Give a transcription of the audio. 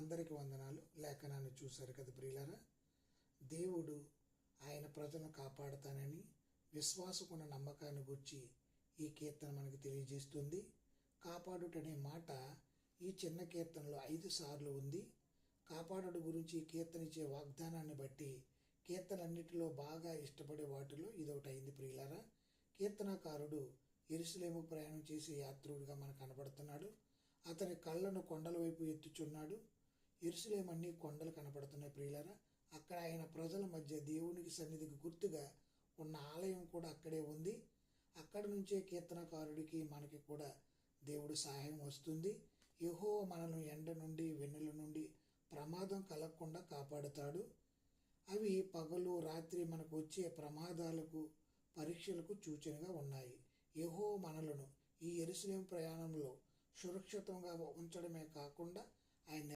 అందరికి వందనాలు. లేఖనాన్ని చూశారు కదా ప్రియులారా. దేవుడు ఆయన ప్రజలను కాపాడుతానని విశ్వాసకున్న నమ్మకాన్ని గురించి ఈ కీర్తన మనకు తెలియజేస్తుంది. కాపాడుటనే మాట ఈ చిన్న కీర్తనలో 5 సార్లు ఉంది. కాపాడుట గురించి ఈ కీర్తన ఇచ్చే వాగ్దానాన్ని బట్టి కీర్తనన్నిటిలో బాగా ఇష్టపడే వాటిలో ఇదొకటి అయింది ప్రియులారా. కీర్తనకారుడు యెరూషలేము ప్రయాణం చేసే యాత్రుడిగా మనకు కనబడుతున్నాడు. అతని కళ్ళను కొండల వైపు ఎత్తుచున్నాడు. యెరూషలేము అన్ని కొండలు కనపడుతున్నాయి ప్రియులారా. అక్కడ ఆయన ప్రజల మధ్య దేవునికి సన్నిధికి గుర్తుగా ఉన్న ఆలయం కూడా అక్కడే ఉంది. అక్కడ నుంచే కీర్తనకారుడికి మనకి కూడా దేవుడు సహాయం వస్తుంది. యెహోవా మనల్ని ఎండ నుండి వెన్నెల నుండి ప్రమాదం కలగకుండా కాపాడుతాడు. అవి పగలు రాత్రి మనకు వచ్చే ప్రమాదాలకు పరీక్షలకు సూచనగా ఉన్నాయి. యెహోవా మనలను ఈ యెరూషలేము ప్రయాణంలో సురక్షితంగా ఉంచడమే కాకుండా ఆయన